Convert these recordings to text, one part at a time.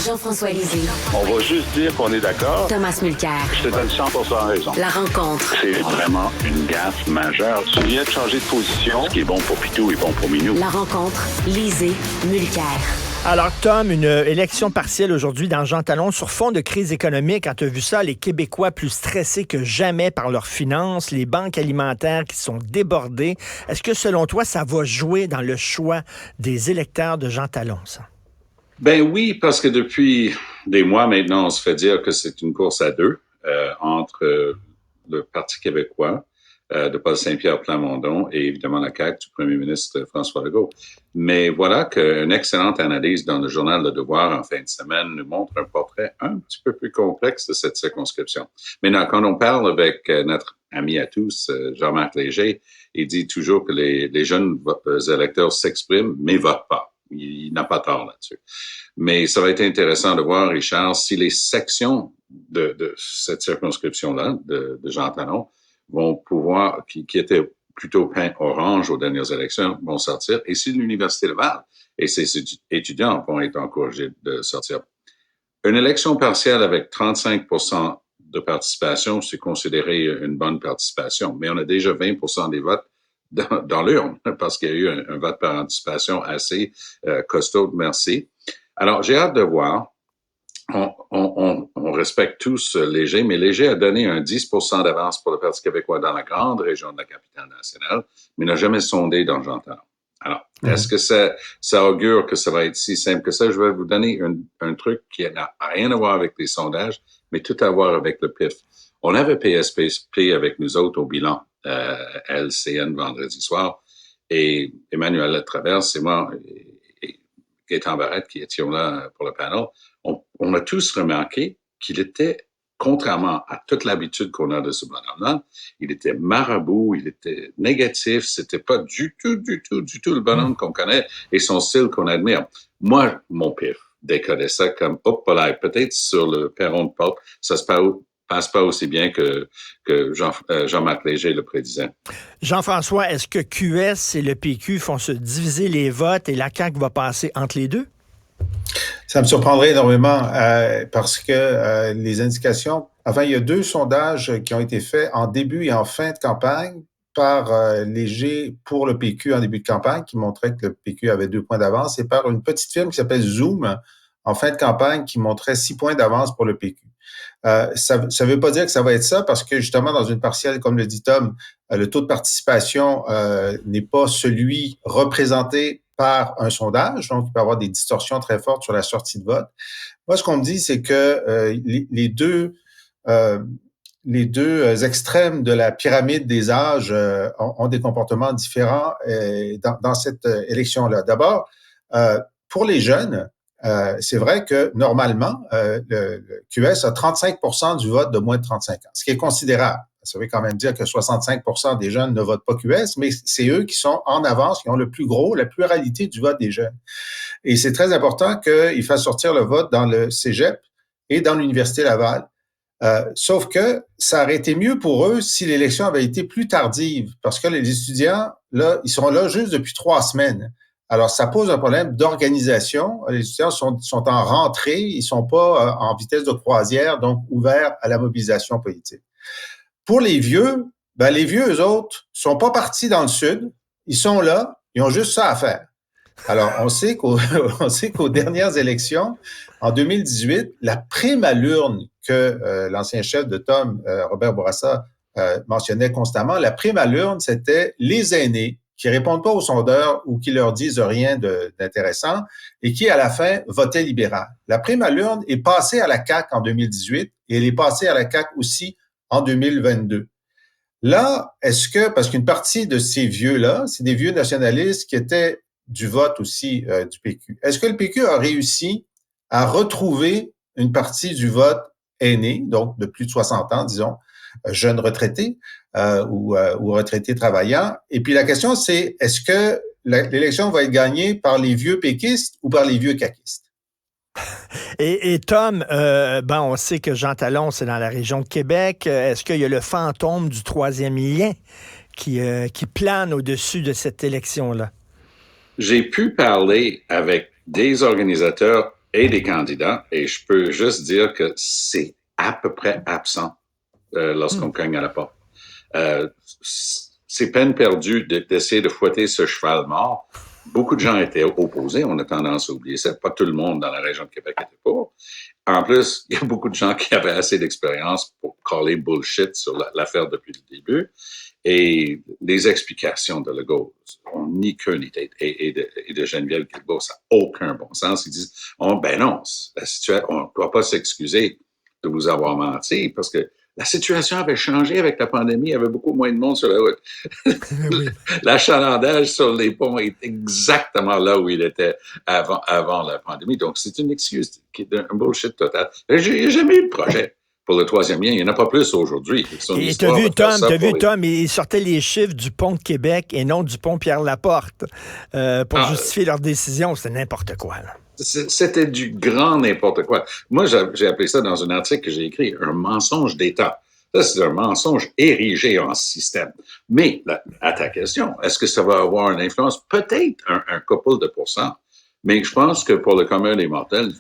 Jean-François Lisée. On va juste dire qu'on est d'accord. Thomas Mulcair. Je te donne 100% raison. La rencontre. C'est vraiment une gaffe majeure. Tu viens de changer de position. Ce qui est bon pour Pitou est bon pour Minou. La rencontre. Lisée. Mulcair. Alors, Tom, une élection partielle aujourd'hui dans Jean Talon sur fond de crise économique. Quand tu as vu ça, les Québécois plus stressés que jamais par leurs finances, les banques alimentaires qui sont débordées. Est-ce que, selon toi, ça va jouer dans le choix des électeurs de Jean Talon, ça? Ben oui, parce que depuis des mois maintenant, on se fait dire que c'est une course à deux entre le Parti québécois de Paul Saint-Pierre Plamondon et évidemment la CAQ du premier ministre François Legault. Mais voilà qu'une excellente analyse dans le journal Le Devoir en fin de semaine nous montre un portrait un petit peu plus complexe de cette circonscription. Maintenant, quand on parle avec notre ami à tous, Jean-Marc Léger, il dit toujours que les jeunes électeurs s'expriment, mais votent pas. Il n'a pas tort là-dessus. Mais ça va être intéressant de voir, Richard, si les sections de cette circonscription-là, de Jean Talon, vont pouvoir, qui étaient plutôt peint orange aux dernières élections, vont sortir, et si l'Université Laval et ses étudiants vont être encouragés de sortir. Une élection partielle avec 35% de participation, c'est considéré une bonne participation, mais on a déjà 20% des votes dans l'urne, parce qu'il y a eu un vote par anticipation assez costaud, merci. Alors, j'ai hâte de voir. On respecte tous Léger, mais Léger a donné un 10% d'avance pour le Parti québécois dans la grande région de la capitale nationale, mais n'a jamais sondé dans Jean Talon. Alors, est-ce que ça augure que ça va être si simple que ça? Je vais vous donner un truc qui n'a rien à voir avec les sondages, mais tout à voir avec le PIF. On avait PSPP avec nous autres au bilan LCN vendredi soir, et Emmanuel Latraverse et moi et Gaétan Barrette qui étions là pour le panel, on a tous remarqué qu'il était, contrairement à toute l'habitude qu'on a de ce bonhomme-là, il était marabout, il était négatif, c'était pas du tout le bonhomme qu'on connaît et son style qu'on admire. Moi, mon pif décodait ça comme, peut-être sur le perron de porte, ça se passe pas aussi bien que Jean-Marc Léger le prédisait. Jean-François, est-ce que QS et le PQ font se diviser les votes et la CAQ va passer entre les deux? Ça me surprendrait énormément parce que les indications... Enfin, il y a 2 sondages qui ont été faits en début et en fin de campagne par Léger pour le PQ en début de campagne qui montrait que le PQ avait 2 points d'avance et par une petite firme qui s'appelle Zoom en fin de campagne qui montrait 6 points d'avance pour le PQ. Ça ne veut pas dire que ça va être ça parce que justement dans une partielle, comme le dit Tom, le taux de participation n'est pas celui représenté par un sondage, donc il peut y avoir des distorsions très fortes sur la sortie de vote. Moi, ce qu'on me dit, c'est que les deux extrêmes de la pyramide des âges ont des comportements différents dans cette élection-là. D'abord, pour les jeunes, c'est vrai que normalement, le QS a 35% du vote de moins de 35 ans, ce qui est considérable. Ça veut quand même dire que 65% des jeunes ne votent pas QS, mais c'est eux qui sont en avance, qui ont la pluralité du vote des jeunes. Et c'est très important qu'ils fassent sortir le vote dans le cégep et dans l'Université Laval. Sauf que ça aurait été mieux pour eux si l'élection avait été plus tardive, parce que les étudiants, là, ils sont là juste depuis 3 semaines. Alors, ça pose un problème d'organisation. Les étudiants sont en rentrée, ils sont pas en vitesse de croisière, donc ouverts à la mobilisation politique. Pour les vieux, eux autres, sont pas partis dans le sud. Ils sont là, ils ont juste ça à faire. Alors, on sait qu'aux dernières élections, en 2018, la prime à l'urne que l'ancien chef de Tom, Robert Bourassa, mentionnait constamment, la prime à l'urne, c'était les aînés qui répondent pas aux sondeurs ou qui leur disent rien d'intéressant et qui, à la fin, votaient libéral. La prime à l'urne est passée à la CAQ en 2018 et elle est passée à la CAQ aussi en 2022. Là, parce qu'une partie de ces vieux-là, c'est des vieux nationalistes qui étaient du vote aussi du PQ. Est-ce que le PQ a réussi à retrouver une partie du vote aîné, donc de plus de 60 ans, disons, jeunes retraités ou retraités travaillants? Et puis la question, c'est est-ce que l'élection va être gagnée par les vieux péquistes ou par les vieux caquistes? Et Tom, on sait que Jean Talon, c'est dans la région de Québec. Est-ce qu'il y a le fantôme du troisième lien qui plane au-dessus de cette élection-là? J'ai pu parler avec des organisateurs et des candidats, et je peux juste dire que c'est à peu près absent lorsqu'on cogne à la porte. C'est peine perdue d'essayer de fouetter ce cheval mort. Beaucoup de gens étaient opposés, on a tendance à oublier ça. Pas tout le monde dans la région de Québec était pour. En plus, il y a beaucoup de gens qui avaient assez d'expérience pour caller bullshit sur l'affaire depuis le début. Et les explications de Legault ont ni queue ni tête. Et de Geneviève Guilbeault, ça n'a aucun bon sens. Ils disent, ben non, la situation, on ne doit pas s'excuser de vous avoir menti parce que la situation avait changé avec la pandémie. Il y avait beaucoup moins de monde sur la route. Oui. L'achalandage sur les ponts est exactement là où il était avant la pandémie. Donc, c'est une excuse qui est un bullshit total. J'ai jamais eu de projet pour le troisième lien. Il n'y en a pas plus aujourd'hui. Et t'as vu, Tom, il sortait les chiffres du pont de Québec et non du pont Pierre-Laporte pour justifier leur décision. C'était n'importe quoi, là. C'était du grand n'importe quoi. Moi, j'ai appelé ça dans un article que j'ai écrit un mensonge d'État. Ça, c'est un mensonge érigé en système. Mais, à ta question, est-ce que ça va avoir une influence? Peut-être un couple de pourcents. Mais je pense que pour le commun des mortels,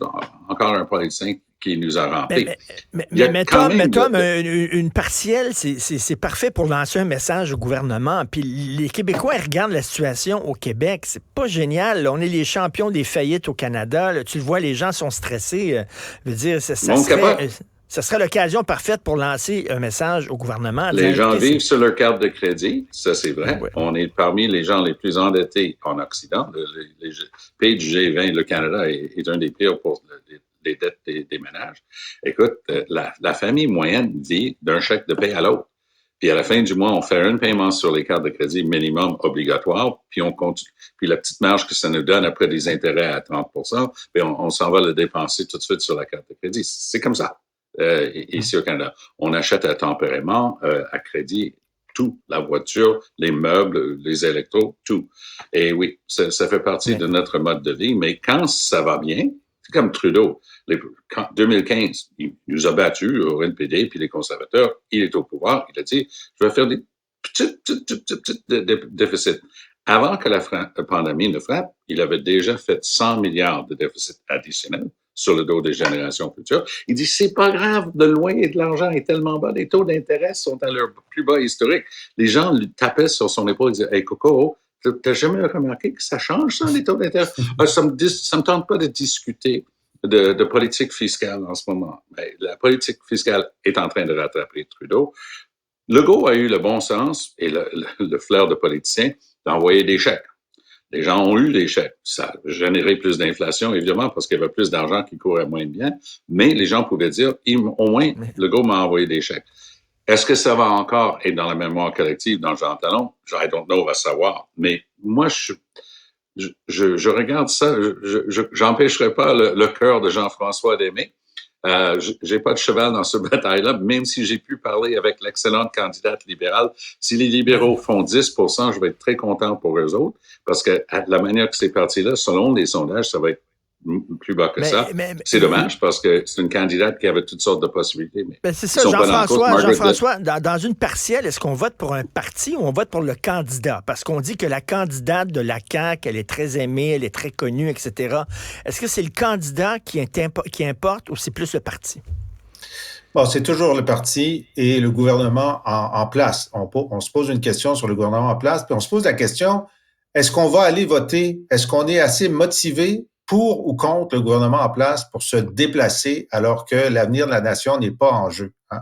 encore un politicien qui nous a remplis. Mais Tom, une partielle, c'est parfait pour lancer un message au gouvernement. Puis les Québécois, ils regardent la situation au Québec. C'est pas génial. Là. On est les champions des faillites au Canada. Là. Tu le vois, les gens sont stressés. Je veux dire, ça serait l'occasion parfaite pour lancer un message au gouvernement. Les gens vivent sur leur carte de crédit, ça c'est vrai. Oui. On est parmi les gens les plus endettés en Occident. Les pays du G20, le Canada est un des pires pour les dettes des ménages. Écoute, la famille moyenne vit d'un chèque de paie à l'autre. Puis à la fin du mois, on fait un paiement sur les cartes de crédit minimum obligatoire, puis on continue. Puis la petite marge que ça nous donne après des intérêts à 30%, puis on s'en va le dépenser tout de suite sur la carte de crédit. C'est comme ça. Ici au Canada. On achète à tempérament, à crédit, tout. La voiture, les meubles, les électros, tout. Et oui, ça fait partie de notre mode de vie. Mais quand ça va bien, c'est comme Trudeau. En 2015, il nous a battus au NPD puis les conservateurs. Il est au pouvoir. Il a dit, je vais faire des petits déficits. Avant que la pandémie ne frappe, il avait déjà fait 100 milliards de déficits additionnels sur le dos des générations futures. Il dit, c'est pas grave, de loin et de l'argent est tellement bas, les taux d'intérêt sont à leur plus bas historique. Les gens lui tapaient sur son épaule et disaient, hey Coco, t'as jamais remarqué que ça change ça, les taux d'intérêt? Ça me tente pas de discuter de politique fiscale en ce moment. Mais la politique fiscale est en train de rattraper Trudeau. Legault a eu le bon sens et le flair de politicien d'envoyer des chèques. Les gens ont eu des chèques. Ça a généré plus d'inflation, évidemment, parce qu'il y avait plus d'argent qui courait moins bien. Mais les gens pouvaient dire, au moins, Legault m'a envoyé des chèques. Est-ce que ça va encore être dans la mémoire collective, dans Jean Talon? I don't know, on va savoir. Mais moi, je regarde ça, j'empêcherai pas le cœur de Jean-François d'aimer. J'ai pas de cheval dans ce bataille-là, même si j'ai pu parler avec l'excellente candidate libérale. Si les libéraux font 10%, je vais être très content pour eux autres, parce que la manière que c'est parti là, selon les sondages, ça va être plus bas que ça. C'est dommage, parce que c'est une candidate qui avait toutes sortes de possibilités. Mais c'est ça, Jean-François, dans une partielle, est-ce qu'on vote pour un parti ou on vote pour le candidat? Parce qu'on dit que la candidate de la CAQ, elle est très aimée, elle est très connue, etc. Est-ce que c'est le candidat qui importe ou c'est plus le parti? Bon, c'est toujours le parti et le gouvernement en place. On se pose une question sur le gouvernement en place, puis on se pose la question, est-ce qu'on va aller voter? Est-ce qu'on est assez motivé pour ou contre le gouvernement en place pour se déplacer alors que l'avenir de la nation n'est pas en jeu. Hein?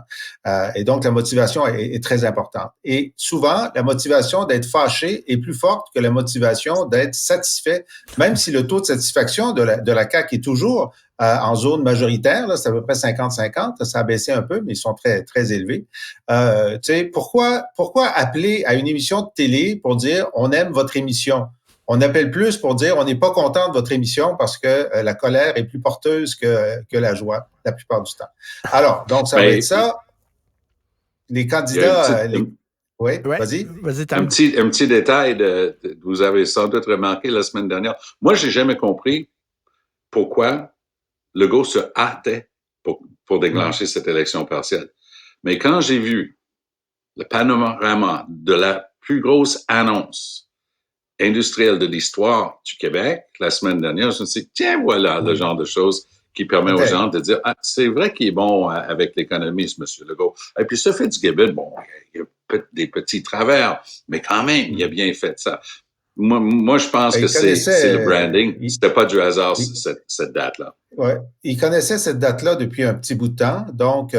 Et donc, la motivation est très importante. Et souvent, la motivation d'être fâché est plus forte que la motivation d'être satisfait, même si le taux de satisfaction de la CAQ est toujours en zone majoritaire, là, c'est à peu près 50-50, ça a baissé un peu, mais ils sont très, très élevés. Tu sais, pourquoi appeler à une émission de télé pour dire « on aime votre émission ». On appelle plus pour dire on n'est pas content de votre émission parce que la colère est plus porteuse que la joie, la plupart du temps. Alors, donc, ça va être ça. Les candidats... Oui, vas-y. Un petit détail, vous avez sans doute remarqué la semaine dernière. Moi, j'ai jamais compris pourquoi Legault se hâtait pour déclencher cette élection partielle. Mais quand j'ai vu le panorama de la plus grosse annonce industriel de l'histoire du Québec la semaine dernière. Je me suis dit, tiens, voilà le genre de choses qui permet aux gens de dire, c'est vrai qu'il est bon avec l'économie, ce monsieur Legault. Et puis, ce Fitzgibbon, bon, il y a des petits travers, mais quand même, il a bien fait ça. Moi, je pense que c'est le branding. C'était pas du hasard, cette date-là. Ouais. Il connaissait cette date-là depuis un petit bout de temps. Donc,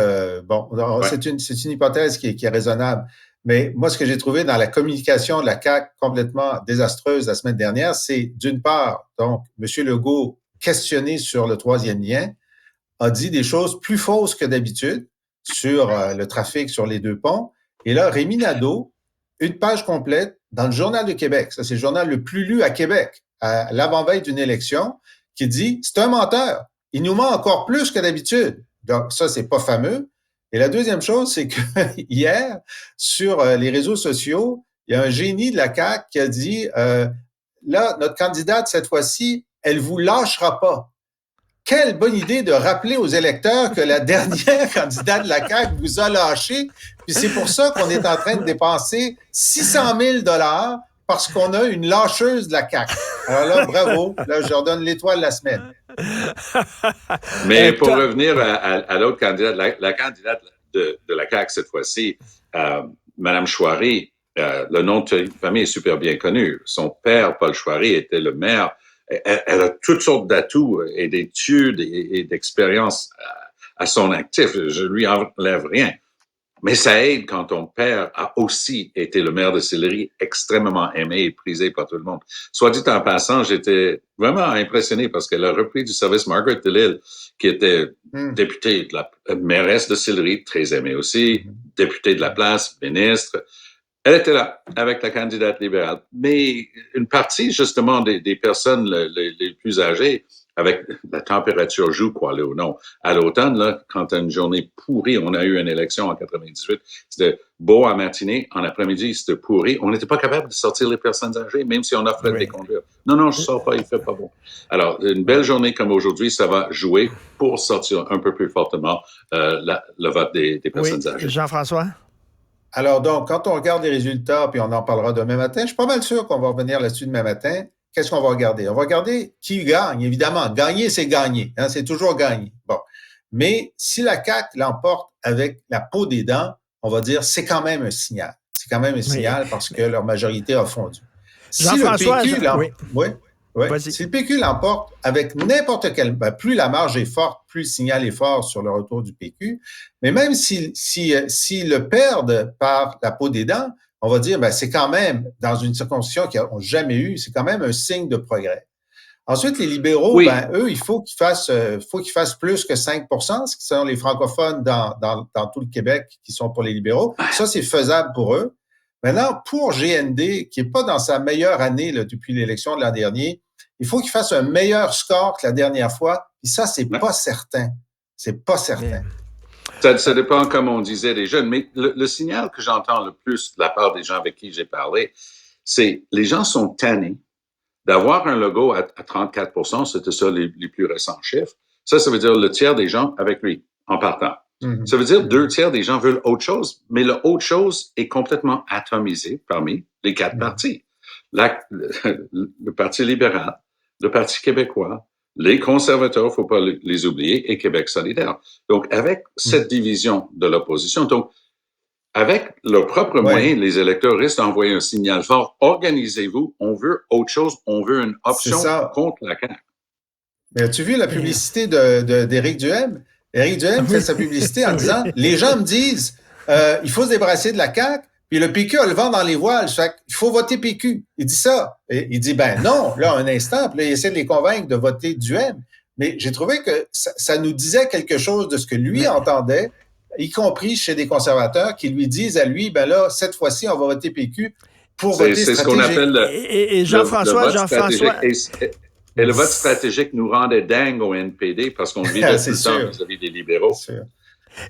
c'est une hypothèse qui est raisonnable. Mais moi, ce que j'ai trouvé dans la communication de la CAQ complètement désastreuse la semaine dernière, c'est d'une part, donc, M. Legault, questionné sur le troisième lien, a dit des choses plus fausses que d'habitude sur le trafic sur les deux ponts. Et là, Rémi Nadeau, une page complète dans le Journal de Québec, ça c'est le journal le plus lu à Québec, à l'avant-veille d'une élection, qui dit « c'est un menteur, il nous ment encore plus que d'habitude ». Donc ça, c'est pas fameux. Et la deuxième chose, c'est que hier, sur les réseaux sociaux, il y a un génie de la CAQ qui a dit là, notre candidate, cette fois-ci, elle vous lâchera pas. Quelle bonne idée de rappeler aux électeurs que la dernière candidate de la CAQ vous a lâché. Puis c'est pour ça qu'on est en train de dépenser 600 000 $ parce qu'on a une lâcheuse de la CAQ. Alors là, bravo. Là, je leur donne l'étoile de la semaine. Mais pour revenir à l'autre candidate, la candidate de la CAQ cette fois-ci, Mme Chouari, le nom de famille est super bien connu. Son père, Paul Chouari, était le maire. Elle a toutes sortes d'atouts et d'études et d'expériences à son actif. Je lui enlève rien. Mais ça aide quand ton père a aussi été le maire de Sillery, extrêmement aimé et prisé par tout le monde. Soit dit en passant, j'étais vraiment impressionné parce qu'elle a repris du service Margaret Delisle, qui était députée de la mairesse de Sillery, très aimée aussi, députée de la place, ministre. Elle était là avec la candidate libérale. Mais une partie, justement, des personnes les plus âgées, avec la température joue, crois-le ou non. À l'automne, là, quand t'as une journée pourrie, on a eu une élection en 98, c'était beau à matinée, en après-midi, c'était pourri. On n'était pas capable de sortir les personnes âgées, même si on offrait des conduire. Non, je sors pas, il fait pas bon. Alors, une belle journée comme aujourd'hui, ça va jouer pour sortir un peu plus fortement le vote des personnes âgées. Jean-François? Alors donc, quand on regarde les résultats, puis on en parlera demain matin, je suis pas mal sûr qu'on va revenir là-dessus demain matin. Qu'est-ce qu'on va regarder? On va regarder qui gagne, évidemment. Gagner, c'est gagner. Hein, c'est toujours gagner. Bon. Mais si la CAQ l'emporte avec la peau des dents, on va dire c'est quand même un signal. C'est quand même un signal parce que leur majorité a fondu. Si le PQ si le PQ l'emporte avec n'importe quel... plus la marge est forte, plus le signal est fort sur le retour du PQ. Mais même s'ils le perdent par la peau des dents, on va dire, c'est quand même, dans une circonscription qu'ils n'ont jamais eue, c'est quand même un signe de progrès. Ensuite, les libéraux, eux, il faut qu'ils fassent plus que 5 %, ce qui sont les francophones dans tout le Québec qui sont pour les libéraux. Ça, c'est faisable pour eux. Maintenant, pour GND, qui n'est pas dans sa meilleure année là, depuis l'élection de l'an dernier, il faut qu'il fasse un meilleur score que la dernière fois. Et ça, c'est pas certain. C'est pas certain. Ça dépend, comme on disait, des jeunes. Mais le signal que j'entends le plus de la part des gens avec qui j'ai parlé, c'est les gens sont tannés d'avoir un logo à 34 %. C'était ça les plus récents chiffres. Ça veut dire le tiers des gens avec lui en partant. Ça veut dire 2 tiers des gens veulent autre chose, mais le autre chose est complètement atomisé parmi les 4 partis. Le Parti libéral, le Parti québécois, les conservateurs, il ne faut pas les oublier, et Québec solidaire. Donc, avec cette division de l'opposition, donc, avec leurs propres moyens, les électeurs risquent d'envoyer un signal fort. Organisez-vous, on veut autre chose, on veut une option contre la CAQ. Mais as-tu vu la publicité d'Éric Duhaime? Éric Duhaime fait sa publicité en disant « Les gens me disent il faut se débarrasser de la CAQ, puis le PQ a le vent dans les voiles, fait il faut voter PQ. » Il dit ça. Et il dit « Ben non, là, un instant. » Puis là, il essaie de les convaincre de voter Duhaime. Mais j'ai trouvé que ça nous disait quelque chose de ce que lui entendait, y compris chez des conservateurs qui lui disent à lui « Ben là, cette fois-ci, on va voter PQ pour voter stratégique. » C'est ce qu'on appelle Et le vote stratégique nous rendait dingue au NPD parce qu'on vivait tout le temps vis-à-vis des libéraux.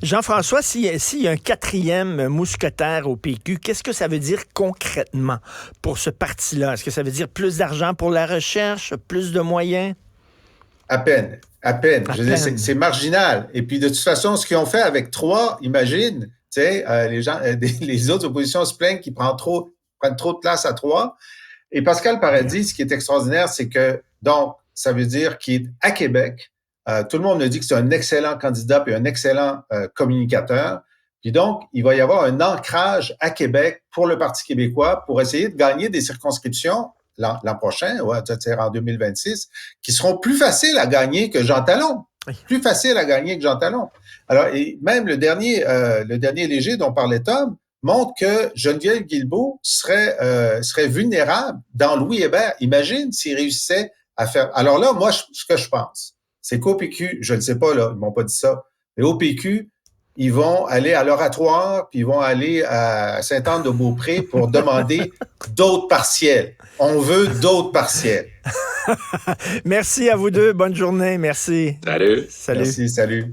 Jean-François, s'il y a un 4e mousquetaire au PQ, qu'est-ce que ça veut dire concrètement pour ce parti-là? Est-ce que ça veut dire plus d'argent pour la recherche, plus de moyens? À peine. Je veux dire, c'est marginal. Et puis, de toute façon, ce qu'ils ont fait avec 3, imagine, tu sais, les autres oppositions se plaignent qu'ils prennent trop de place à 3. Et Pascal Paradis, ce qui est extraordinaire, c'est que, donc, ça veut dire qu'il est à Québec. Tout le monde me dit que c'est un excellent candidat et un excellent communicateur. Puis donc, il va y avoir un ancrage à Québec pour le Parti québécois pour essayer de gagner des circonscriptions l'an prochain, c'est-à-dire en 2026, qui seront plus faciles à gagner que Jean Talon. Plus facile à gagner que Jean Talon. Alors, et même le dernier léger dont parlait Tom montre que Geneviève Guilbeault serait vulnérable dans Louis Hébert. Imagine s'il réussissait à faire... Alors là, moi, ce que je pense, c'est qu'au PQ, je ne sais pas, là, ils m'ont pas dit ça, mais au PQ, ils vont aller à l'Oratoire, puis ils vont aller à Sainte-Anne-de-Beaupré pour demander d'autres partiels. On veut d'autres partiels. Merci à vous deux. Bonne journée. Merci. Salut. Salut. Merci, salut.